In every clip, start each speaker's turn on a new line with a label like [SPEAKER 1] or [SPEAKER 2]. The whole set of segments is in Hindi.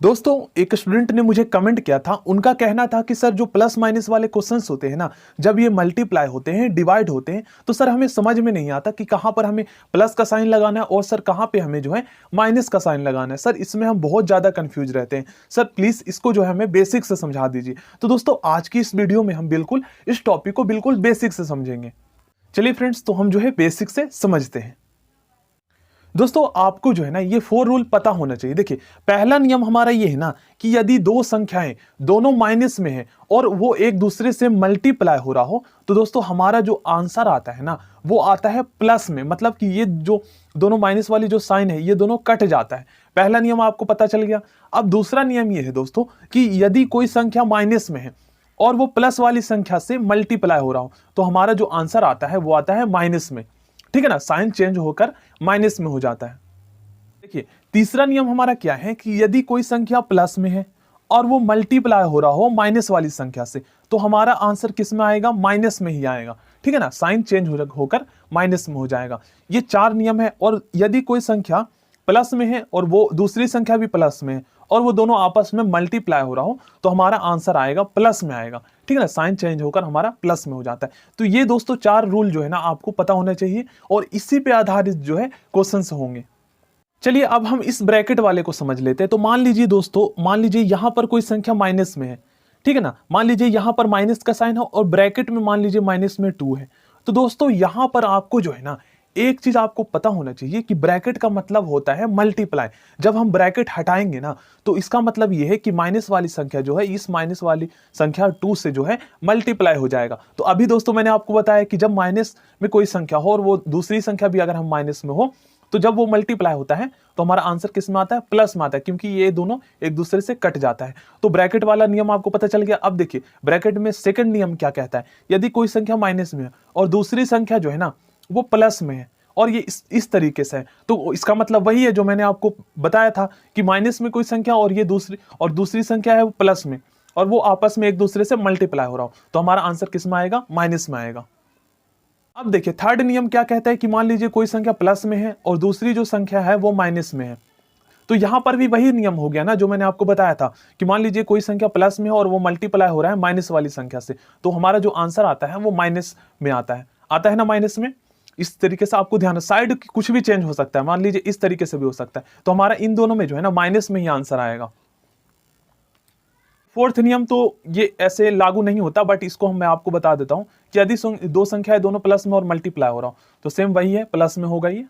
[SPEAKER 1] दोस्तों, एक स्टूडेंट ने मुझे कमेंट किया था। उनका कहना था कि सर जो प्लस माइनस वाले क्वेश्चंस होते हैं ना, जब ये मल्टीप्लाई होते हैं, डिवाइड होते हैं, तो सर हमें समझ में नहीं आता कि कहाँ पर हमें प्लस का साइन लगाना है और सर कहाँ पे हमें जो है माइनस का साइन लगाना है। सर इसमें हम बहुत ज़्यादा कंफ्यूज रहते हैं। सर प्लीज़ इसको जो है हमें बेसिक से समझा दीजिए। तो दोस्तों, आज की इस वीडियो में हम बिल्कुल इस टॉपिक को बिल्कुल बेसिक से समझेंगे। चलिए फ्रेंड्स, तो हम जो है बेसिक से समझते हैं। दोस्तों, आपको जो है ना ये 4 रूल पता होना चाहिए। देखिए, पहला नियम हमारा ये है ना कि यदि दो संख्याएं दोनों माइनस में है और वो एक दूसरे से मल्टीप्लाई हो रहा हो, तो दोस्तों हमारा जो आंसर आता है ना वो आता है प्लस में। मतलब कि ये जो दोनों माइनस वाली जो साइन है ये दोनों कट जाता है। पहला नियम आपको पता चल गया। अब दूसरा नियम ये है दोस्तों कि यदि कोई संख्या माइनस में है और वो प्लस वाली संख्या से मल्टीप्लाई हो रहा हो, तो हमारा जो आंसर आता है वो आता है माइनस में। ठीक है ना, साइन चेंज होकर माइनस में हो जाता है। देखिए, तीसरा नियम हमारा क्या है कि यदि कोई संख्या प्लस में है और वो मल्टीप्लाई हो रहा हो माइनस वाली संख्या से, तो हमारा आंसर किस में आएगा? माइनस में ही आएगा। ठीक है ना, साइन चेंज होकर माइनस में हो जाएगा। ये 4 नियम है। और यदि कोई संख्या प्लस में है और वो दूसरी संख्या भी प्लस में है और वो दोनों आपस में मल्टीप्लाई हो रहा हो, तो हमारा आंसर आएगा प्लस में आएगा। ठीक है ना, साइन चेंज होकर हमारा प्लस में हो जाता है। तो ये दोस्तों 4 रूल जो है ना आपको पता होना चाहिए और इसी पे आधारित जो है क्वेश्चंस होंगे। चलिए, अब हम इस ब्रैकेट वाले को समझ लेते हैं। तो मान लीजिए दोस्तों, मान लीजिए यहां पर कोई संख्या माइनस में है। ठीक है ना, मान लीजिए यहां पर माइनस का साइन है और ब्रैकेट में मान लीजिए माइनस में 2 है। तो दोस्तों यहां पर आपको जो है ना एक चीज आपको पता होना चाहिए कि ब्रैकेट का मतलब होता है मल्टीप्लाई। जब हम ब्रैकेट हटाएंगे ना, तो इसका मतलब यह है कि माइनस वाली संख्या जो है इस माइनस वाली संख्या 2 से जो है मल्टीप्लाई हो जाएगा। तो अभी दोस्तों मैंने आपको बताया कि जब माइनस में कोई संख्या हो और वो दूसरी संख्या भी अगर हम माइनस में हो, तो जब वो मल्टीप्लाई होता है तो हमारा आंसर किस में आता है? प्लस में आता है, क्योंकि ये दोनों एक दूसरे से कट जाता है। तो ब्रैकेट वाला नियम आपको पता चल गया। अब देखिए, ब्रैकेट में सेकंड नियम क्या कहता है। यदि कोई संख्या माइनस में है और दूसरी संख्या जो है ना वो प्लस में है और ये इस तरीके से है, तो इसका मतलब वही है जो मैंने आपको बताया था कि माइनस में कोई संख्या और ये दूसरी संख्या है वो प्लस में, और वो आपस में एक दूसरे से मल्टीप्लाई हो रहा हो, तो हमारा आंसर किस में आएगा? माइनस में आएगा। अब देखिए, थर्ड नियम क्या कहता है कि मान लीजिए कोई संख्या प्लस में है और दूसरी जो संख्या है वो माइनस में है। तो यहां पर भी वही नियम हो गया ना जो मैंने आपको बताया था कि मान लीजिए कोई संख्या प्लस में है और वो मल्टीप्लाई हो रहा है माइनस वाली संख्या से, तो हमारा जो आंसर आता है वो माइनस में आता है ना, माइनस में। इस तरीके से आपको ध्यान, साइड कुछ भी चेंज हो सकता है, मान लीजिए इस तरीके से भी हो सकता है, तो हमारा इन दोनों में जो है ना माइनस में ही आंसर आएगा। फोर्थ नियम तो ये ऐसे लागू नहीं होता, बट इसको मैं आपको बता देता हूं कि यदि दो संख्या दोनों प्लस में और मल्टीप्लाई हो रहा हो, तो सेम वही है, प्लस में होगा ये।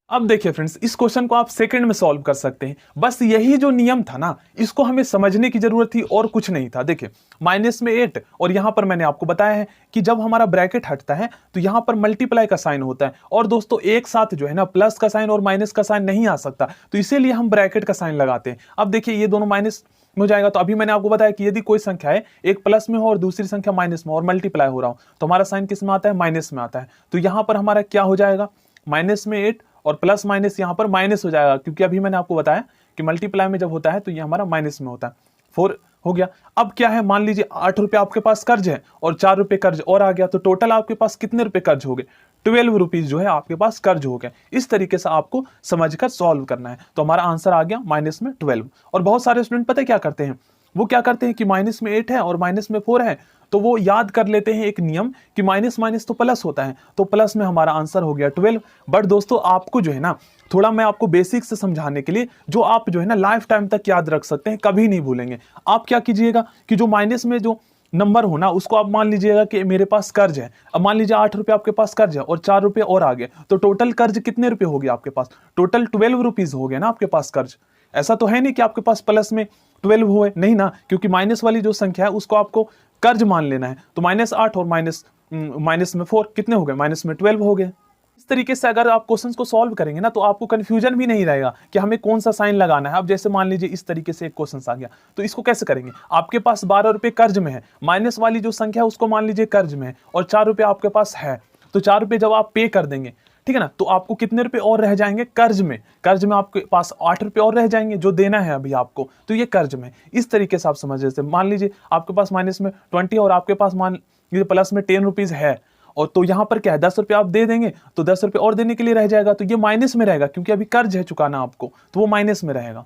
[SPEAKER 1] अब देखिए फ्रेंड्स, इस क्वेश्चन को आप सेकंड में सॉल्व कर सकते हैं। बस यही जो नियम था ना, इसको हमें समझने की जरूरत थी और कुछ नहीं था। देखिए, माइनस में 8 और यहां पर मैंने आपको बताया है कि जब हमारा ब्रैकेट हटता है तो यहां पर मल्टीप्लाई का साइन होता है, और दोस्तों एक साथ जो है ना प्लस का साइन और माइनस का साइन नहीं आ सकता, तो इसीलिए हम ब्रैकेट का साइन लगाते हैं। अब देखिए, ये दोनों माइनस में हो जाएगा। तो अभी मैंने आपको बताया कि यदि कोई संख्या है एक प्लस में हो और दूसरी संख्या माइनस में और मल्टीप्लाई हो रहा हो, तो हमारा साइन किस में आता है? माइनस में आता है। तो यहां पर हमारा क्या हो जाएगा? माइनस में 8 और प्लस माइनस यहां पर माइनस हो जाएगा, क्योंकि अभी मैंने आपको बताया कि मल्टीप्लाई में जब होता है तो ये हमारा माइनस में होता है। 4 हो गया। अब क्या है, मान लीजिए 8 रुपए आपके पास कर्ज है और 4 रुपए कर्ज और आ गया, तो टोटल आपके पास कितने रुपए कर्ज हो गए? 12 रुपीज जो है आपके पास कर्ज हो गया। इस तरीके से आपको समझकर सॉल्व करना है। तो हमारा आंसर आ गया माइनस में 12। और बहुत सारे स्टूडेंट पता है क्या करते हैं, वो क्या करते हैं कि माइनस में 8 है और माइनस में 4 है, तो वो याद कर लेते हैं एक नियम कि माइनस माइनस तो प्लस होता है, तो प्लस में हमारा आंसर हो गया 12। बट दोस्तों आपको जो है ना थोड़ा मैं आपको बेसिक से समझाने के लिए, जो आप जो है ना लाइफ टाइम तक याद रख सकते हैं, कभी नहीं भूलेंगे। आप क्या कीजिएगा कि जो माइनस में जो नंबर हो ना उसको आप मान लीजिएगा कि मेरे पास कर्ज है। अब मान लीजिए 8 रुपए आपके पास कर्ज है और 4 रुपए और आ गए, तो टोटल कर्ज कितने रुपए हो गए आपके पास? टोटल 12 रुपीज हो गए ना आपके पास कर्ज। ऐसा तो है नहीं कि आपके पास प्लस में 12 हुए, नहीं ना, क्योंकि माइनस वाली जो संख्या है उसको आपको कर्ज मान लेना है। तो -8 और माइनस में 4 कितने हो गए? माइनस में 12 हो गए। इस तरीके से अगर आप क्वेश्चंस को सॉल्व करेंगे ना, तो आपको कंफ्यूजन भी नहीं रहेगा कि हमें कौन सा साइन लगाना है। अब जैसे मान लीजिए इस तरीके से एक क्वेश्चन आ गया, तो इसको कैसे करेंगे? आपके पास 12 रुपए कर्ज में है, माइनस वाली जो संख्या है उसको मान लीजिए कर्ज में है, और 4 रुपए आपके पास है, तो 4 रुपए जब आप पे कर देंगे, ठीक है ना, तो आपको कितने रुपए और रह जाएंगे? कर्ज में आपके पास 8 रुपए और रह जाएंगे जो देना है अभी आपको, तो ये कर्ज में। इस तरीके से आप समझ रहे थे। मान लीजिए आपके पास माइनस में 20 और आपके पास मान लीजिए प्लस में 10 रुपीज है, और तो यहां पर क्या है, 10 रुपए आप दे देंगे, तो 10 रुपए और देने के लिए रह जाएगा, तो ये माइनस में रहेगा क्योंकि अभी कर्ज है चुकाना आपको, तो वो माइनस में रहेगा।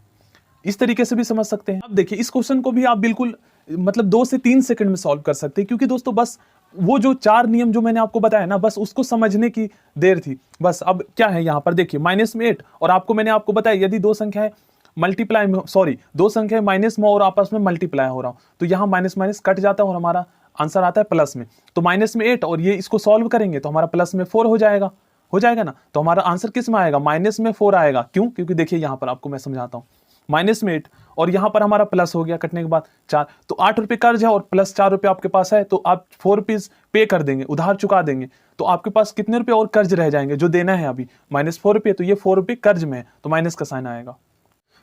[SPEAKER 1] इस तरीके से भी समझ सकते हैं। अब देखिए इस क्वेश्चन को भी आप बिल्कुल मतलब 2 से 3 सेकंड में सॉल्व कर सकते हैं, क्योंकि दोस्तों बस वो जो 4 नियम जो मैंने आपको बताया ना, बस उसको समझने की देर थी बस। अब क्या है यहाँ पर देखिए माइनस में 8, और मैंने आपको बताया यदि दो संख्याएं मल्टीप्लाई में, सॉरी दो संख्याएं माइनस में और आपस में मल्टीप्लाई हो रहा हो, तो यहाँ माइनस माइनस कट जाता है और हमारा आंसर आता है प्लस में। तो माइनस में 8 और ये इसको सॉल्व करेंगे तो हमारा प्लस में 4 हो जाएगा ना। तो हमारा आंसर किस में आएगा, माइनस में 4 आएगा। क्यों? क्योंकि देखिए यहाँ पर आपको मैं समझाता हूँ, माइनस में 8 और यहाँ पर हमारा प्लस हो गया कटने के बाद 4, तो 8 रुपये कर्ज है और प्लस 4 रुपये आपके पास है, तो आप 4 रुपीज पे कर देंगे, उधार चुका देंगे, तो आपके पास कितने रुपए और कर्ज रह जाएंगे जो देना है अभी, -4 रुपये। तो ये 4 रुपये कर्ज में है, तो माइनस का साइन आएगा।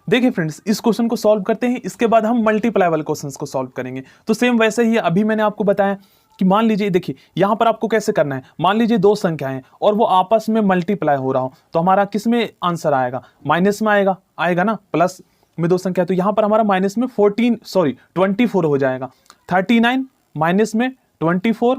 [SPEAKER 1] देखिए फ्रेंड्स इस क्वेश्चन को सॉल्व करते हैं, इसके बाद हम मल्टीप्लाई वाले क्वेश्चंस को सॉल्व करेंगे। तो सेम वैसे ही अभी मैंने आपको बताया कि मान लीजिए, देखिए यहाँ पर आपको कैसे करना है, मान लीजिए दो संख्याएं हैं और वो आपस में मल्टीप्लाई हो रहा हो, तो हमारा किस में आंसर आएगा, माइनस में आएगा ना। प्लस में दो संख्या, तो यहाँ पर हमारा माइनस में 24 हो जाएगा। 39 माइनस में 24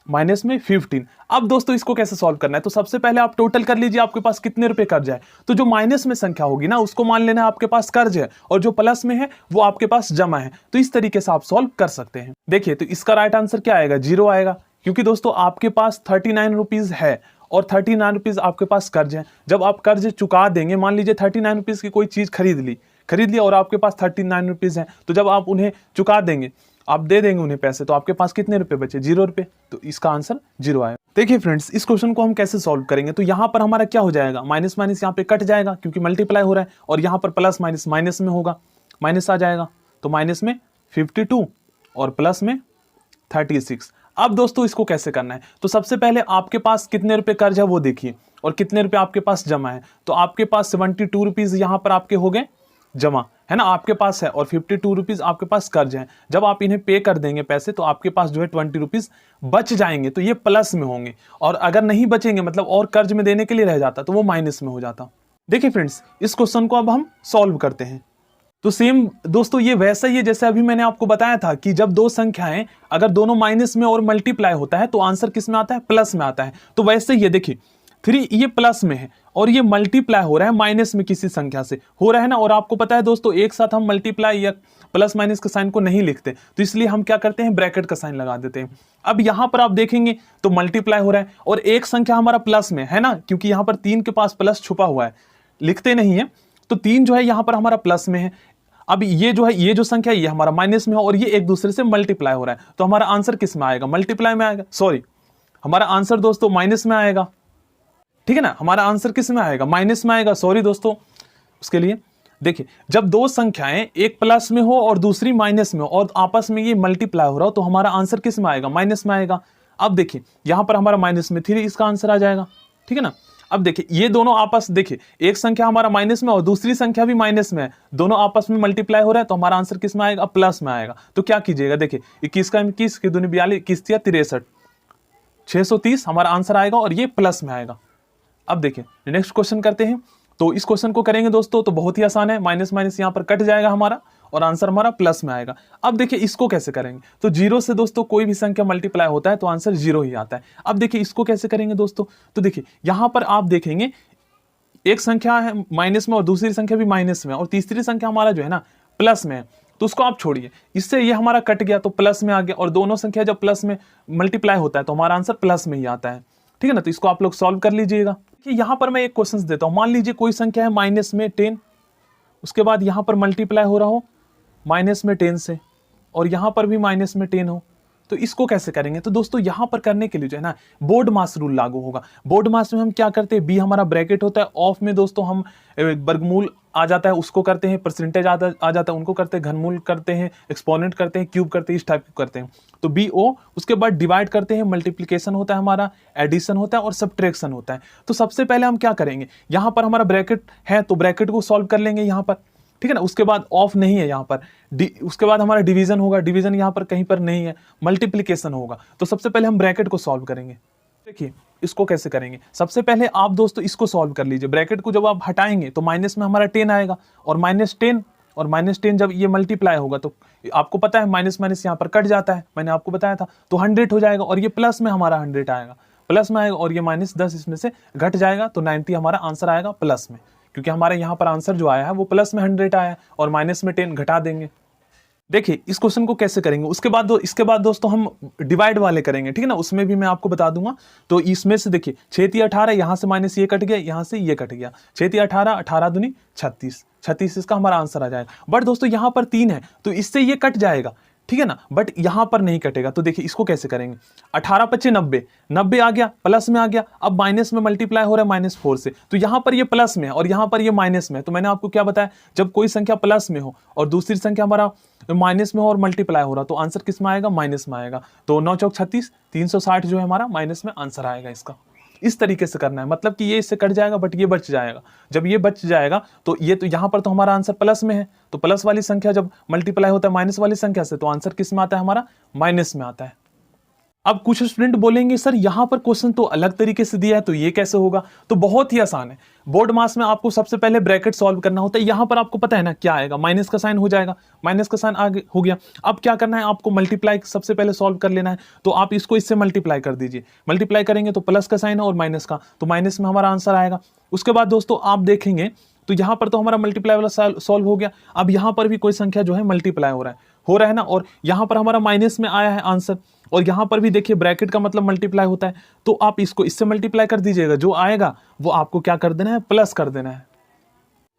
[SPEAKER 1] माइनस में 15। अब दोस्तों इसको कैसे सॉल्व करना है, तो सबसे पहले आप टोटल कर लीजिए आपके पास कितने रुपए कर्ज है। तो जो माइनस में संख्या होगी ना उसको मान लेना आपके पास कर्ज है, और जो प्लस में है वो आपके पास जमा है। तो इस तरीके से आप सॉल्व कर सकते हैं। देखिए तो इसका राइट आंसर क्या आएगा, 0 आएगा, क्योंकि दोस्तों आपके पास 39 रुपीज है और 39 रुपीज आपके पास कर्ज है। जब आप कर्ज चुका देंगे, मान लीजिए 39 रुपीज की कोई चीज खरीद ली और आपके पास 39 रुपीज है, तो जब आप उन्हें चुका देंगे, आप दे देंगे उन्हें पैसे, तो आपके पास कितने रुपए बचे, 0 रुपए। तो इसका आंसर 0 आएगा। देखिए फ्रेंड्स इस क्वेश्चन को हम कैसे सॉल्व करेंगे, तो यहाँ पर हमारा क्या हो जाएगा, माइनस माइनस यहाँ पे कट जाएगा क्योंकि मल्टीप्लाई हो रहा है, और यहाँ पर प्लस माइनस माइनस में होगा, माइनस आ जाएगा, तो माइनस में 52 और प्लस में 36। अब दोस्तों इसको कैसे करना है, तो सबसे पहले आपके पास कितने रुपए कर्ज है वो देखिए, और कितने रुपए आपके पास जमा है। तो आपके पास 72 रुपीज यहाँ पर आपके हो गए जमा, है ना, आपके पास है, और 52 रुपीज आपके पास कर्ज है। जब आप इन्हें पे कर देंगे पैसे, तो आपके पास जो है 20 रुपीज बच जाएंगे, तो ये प्लस में होंगे। और अगर नहीं बचेंगे, मतलब और कर्ज में देने के लिए रह जाता, तो वो माइनस में हो जाता। देखिए फ्रेंड्स इस क्वेश्चन को अब हम सॉल्व करते हैं। तो सेम दोस्तों ये वैसा ही है जैसे अभी मैंने आपको बताया था कि जब दो संख्याएं अगर दोनों माइनस में और मल्टीप्लाई होता है तो आंसर किस में आता है, प्लस में आता है। तो वैसे ही ये देखिए 3 ये प्लस में है और ये मल्टीप्लाई हो रहा है माइनस में किसी संख्या से हो रहा है ना। और आपको पता है दोस्तों एक साथ हम मल्टीप्लाई या प्लस माइनस का साइन को नहीं लिखते, तो इसलिए हम क्या करते हैं, ब्रैकेट का साइन लगा देते हैं। अब यहां पर आप देखेंगे तो मल्टीप्लाई हो रहा है और एक संख्या हमारा प्लस में है ना, क्योंकि यहां पर 3 के पास प्लस छुपा हुआ है, लिखते नहीं है, तो 3 जो है यहां पर हमारा प्लस में है। अब ये जो है ये जो संख्या ये हमारा माइनस में है और ये एक दूसरे से मल्टीप्लाई हो रहा है, तो हमारा आंसर किस में आएगा, मल्टीप्लाई में आएगा, सॉरी हमारा आंसर दोस्तों माइनस में आएगा। ठीक है ना, हमारा आंसर किस में आएगा, माइनस में आएगा, सॉरी दोस्तों उसके लिए। देखिए जब दो संख्याएं एक प्लस में हो और दूसरी माइनस में हो और आपस में ये मल्टीप्लाई हो रहा हो, तो हमारा आंसर किस में आएगा, माइनस में आएगा। अब देखिए यहां पर हमारा माइनस में 3 इसका आंसर आ जाएगा, ठीक है ना। अब देखिए ये दोनों आपस, देखिए एक संख्या हमारा माइनस में और दूसरी संख्या भी माइनस में है, दोनों आपस में मल्टीप्लाई हो रहा है, तो हमारा आंसर किस में आएगा, प्लस में आएगा। तो क्या कीजिएगा, देखिए 21 का 21 की दूनी 42, 21 या 63, 630 हमारा आंसर आएगा और ये प्लस में आएगा। अब देखिए नेक्स्ट क्वेश्चन करते हैं। तो इस क्वेश्चन को करेंगे दोस्तों तो बहुत ही आसान है, माइनस माइनस यहाँ पर कट जाएगा हमारा और आंसर हमारा प्लस में आएगा। अब देखिए इसको कैसे करेंगे, तो 0 से दोस्तों कोई भी संख्या मल्टीप्लाई होता है तो आंसर 0 ही आता है। अब देखिए इसको कैसे करेंगे दोस्तों, तो देखिए यहाँ पर आप देखेंगे एक संख्या है माइनस में और दूसरी संख्या भी माइनस में और तीसरी संख्या हमारा जो है ना प्लस में है, तो उसको आप छोड़िए, इससे ये हमारा कट गया तो प्लस में आ गया, और दोनों संख्या जब प्लस में मल्टीप्लाई होता है तो हमारा आंसर प्लस में ही आता है, ठीक है ना। तो इसको आप लोग सॉल्व कर लीजिएगा। यहां पर मैं एक क्वेश्चन देता हूं, मान लीजिए कोई संख्या है माइनस में 10, उसके बाद यहां पर मल्टीप्लाई हो रहा हो माइनस में 10 से, और यहां पर भी माइनस में 10 हो, तो इसको कैसे करेंगे। तो दोस्तों यहां पर करने के लिए जो है ना बोर्ड मास रूल लागू होगा। बोर्ड मास में हम क्या करते हैं, बी हमारा ब्रैकेट होता है, ऑफ में दोस्तों हम वर्गमूल आ जाता है उसको करते हैं, परसेंटेज आ जाता है उनको करते हैं, घनमूल करते हैं, एक्सपोनेंट करते हैं, क्यूब करते हैं, इस टाइप को करते हैं। तो बी ओ, उसके बाद डिवाइड करते हैं, मल्टीप्लिकेशन होता है हमारा, एडिशन होता है और सब्ट्रैक्शन होता है। तो सबसे पहले हम क्या करेंगे, यहाँ पर हमारा ब्रैकेट है तो ब्रैकेट को सॉल्व कर लेंगे यहाँ पर, ठीक है ना। उसके बाद ऑफ नहीं है यहाँ पर, उसके बाद हमारा डिवीजन होगा, डिवीजन यहाँ पर कहीं पर नहीं है, मल्टीप्लिकेशन होगा। तो सबसे पहले हम ब्रैकेट को सॉल्व करेंगे। देखिए इसको कैसे करेंगे, सबसे पहले आप दोस्तों इसको सॉल्व कर लीजिए। ब्रैकेट को जब आप हटाएंगे तो माइनस में हमारा 10 आएगा, और -10 जब ये मल्टीप्लाई होगा तो आपको पता है माइनस माइनस यहाँ पर कट जाता है, मैंने आपको बताया था, तो 100 हो जाएगा, और ये प्लस में हमारा 100 आएगा, प्लस में आएगा, और ये -10 इसमें से घट जाएगा, तो 90 हमारा आंसर आएगा प्लस में, क्योंकि हमारे यहाँ पर आंसर जो आया है वो प्लस में 100 आया है और माइनस में 10 घटा देंगे। देखिए इस क्वेश्चन को कैसे करेंगे, इसके बाद दोस्तों हम डिवाइड वाले करेंगे, ठीक है ना, उसमें भी मैं आपको बता दूंगा। तो इसमें से देखिए 6 × 18, यहाँ से माइनस ये कट गया, यहाँ से ये कट गया, 6 × 18, 18 दूनी 36, 36 इसका हमारा आंसर आ जाएगा। बट दोस्तों यहाँ पर 3 है तो इससे ये कट जाएगा, ठीक है ना, बट यहां पर नहीं कटेगा। तो देखिए इसको कैसे करेंगे, 18 × 25 90, 90 आ गया, प्लस में आ गया, अब माइनस में मल्टीप्लाई हो रहा है -4 से, तो यहां पर ये प्लस में है और यहां पर ये माइनस में है। तो मैंने आपको क्या बताया, जब कोई संख्या प्लस में हो और दूसरी संख्या हमारा माइनस में हो और मल्टीप्लाई हो रहा तो आंसर किस में आएगा, माइनस में आएगा। तो 9 × 36, 360 जो है हमारा माइनस में आंसर आएगा इसका। इस तरीके से करना है, मतलब कि ये इससे कट जाएगा बट ये बच जाएगा। जब ये बच जाएगा तो ये तो यहाँ पर तो हमारा आंसर प्लस में है, तो प्लस वाली संख्या जब मल्टीप्लाई होता है माइनस वाली संख्या से तो आंसर किस में आता है, हमारा माइनस में आता है। अब कुछ स्टूडेंट बोलेंगे सर यहाँ पर क्वेश्चन तो अलग तरीके से दिया है तो ये कैसे होगा। तो बहुत ही आसान है, बोर्ड मास में आपको सबसे पहले ब्रैकेट सॉल्व करना होता है। यहाँ पर आपको पता है ना क्या आएगा, माइनस का साइन हो जाएगा, माइनस का साइन आगे हो गया। अब क्या करना है, आपको मल्टीप्लाई सबसे पहले सॉल्व कर लेना है। तो आप इसको इससे मल्टीप्लाई कर दीजिए, मल्टीप्लाई करेंगे तो प्लस का साइन है और माइनस का, तो माइनस में हमारा आंसर आएगा। उसके बाद दोस्तों आप देखेंगे तो यहाँ पर तो हमारा मल्टीप्लाई वाला सॉल्व हो गया। अब यहाँ पर भी कोई संख्या जो है मल्टीप्लाई हो रहा है ना, और यहाँ पर हमारा माइनस में आया है आंसर, और यहाँ पर भी देखिए ब्रैकेट का मतलब मल्टीप्लाई होता है, तो आप इसको इससे मल्टीप्लाई कर दीजिएगा, जो आएगा वो आपको क्या कर देना है, प्लस कर देना है।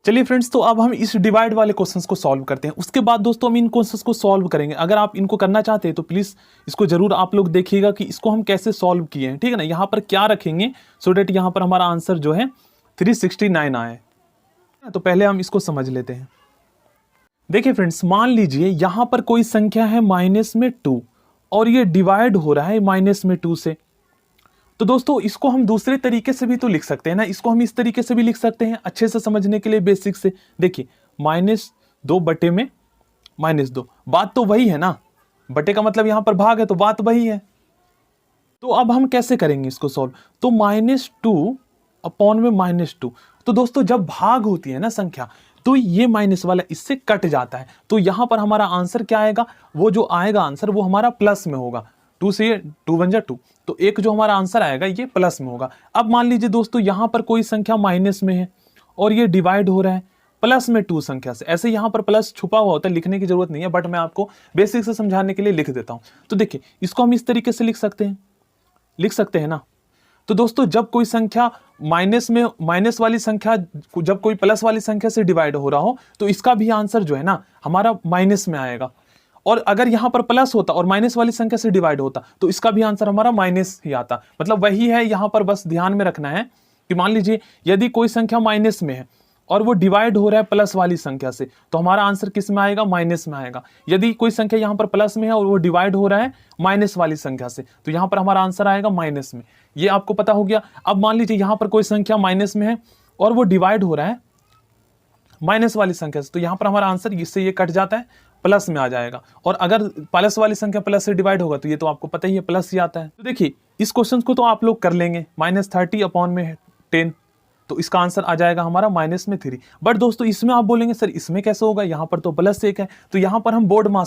[SPEAKER 1] चलिए फ्रेंड्स, तो अब हम इस डिवाइड वाले क्वेश्चंस को सॉल्व करते हैं। उसके बाद दोस्तों हम इन क्वेश्चंस को सॉल्व करेंगे। अगर आप इनको करना चाहते हैं तो प्लीज इसको जरूर आप लोग देखिएगा कि इसको हम कैसे सॉल्व किए हैं, ठीक है ना, यहाँ पर क्या रखेंगे सो डेट यहाँ पर हमारा आंसर जो है 369 आए। तो पहले हम इसको समझ लेते हैं। देखिए फ्रेंड्स, मान लीजिए यहां पर कोई संख्या है -2 और ये डिवाइड हो रहा है -2 से। तो दोस्तों इसको हम दूसरे तरीके से भी तो लिख सकते हैं ना, इसको हम इस तरीके से भी लिख सकते हैं अच्छे से समझने के लिए, बेसिक से। देखिए -2 बटे में -2, बात तो वही है ना, बटे का मतलब यहां पर भाग है तो बात वही है। तो अब हम कैसे करेंगे इसको सॉल्व, तो -2 अपॉन में -2। तो दोस्तों जब भाग होती है ना संख्या तो ये माइनस वाला इससे कट जाता है, तो यहां पर हमारा आंसर क्या आएगा, वो जो आएगा आंसर वो हमारा प्लस में होगा। 2 से 2 बन जा 2, तो एक जो हमारा आंसर आएगा ये प्लस में होगा। अब मान लीजिए दोस्तों यहां पर कोई संख्या माइनस में है और ये डिवाइड हो रहा है प्लस में 2 संख्या से। ऐसे यहां पर प्लस छुपा हुआ होता है, लिखने की जरूरत नहीं है, बट मैं आपको बेसिक से समझाने के लिए लिख देता हूं। तो देखिए इसको हम इस तरीके से लिख सकते हैं ना। तो दोस्तों जब कोई संख्या माइनस वाली संख्या जब कोई प्लस वाली संख्या से डिवाइड हो रहा हो तो इसका भी आंसर जो है ना हमारा माइनस में आएगा, और अगर यहां पर प्लस होता और माइनस वाली संख्या से डिवाइड होता तो इसका भी आंसर हमारा माइनस ही आता। मतलब वही है, यहां पर बस ध्यान में रखना है कि मान लीजिए यदि कोई संख्या माइनस में है और वो डिवाइड हो रहा है प्लस वाली संख्या से तो हमारा आंसर किस में आएगा, माइनस में आएगा। यदि कोई संख्या यहाँ पर प्लस में है और वो डिवाइड हो रहा है माइनस वाली संख्या से तो यहाँ पर हमारा आंसर आएगा माइनस में। ये आपको पता हो गया। अब मान लीजिए यहाँ पर कोई संख्या माइनस में है और वो डिवाइड हो रहा है माइनस वाली संख्या से, तो यहाँ पर हमारा आंसर इससे ये कट जाता है, प्लस में आ जाएगा। और अगर प्लस वाली संख्या प्लस से डिवाइड होगा तो ये तो आपको पता ही है, प्लस ही आता है। तो देखिए इस क्वेश्चन को तो आप लोग कर लेंगे, -30 अपॉन में 10, तो इसका आंसर आ जाएगा हमारा -3। बट दोस्तों इसमें आप बोलेंगे सर इसमें कैसे होगा, यहाँ पर तो +1 है। तो यहाँ पर हम बोर्ड मास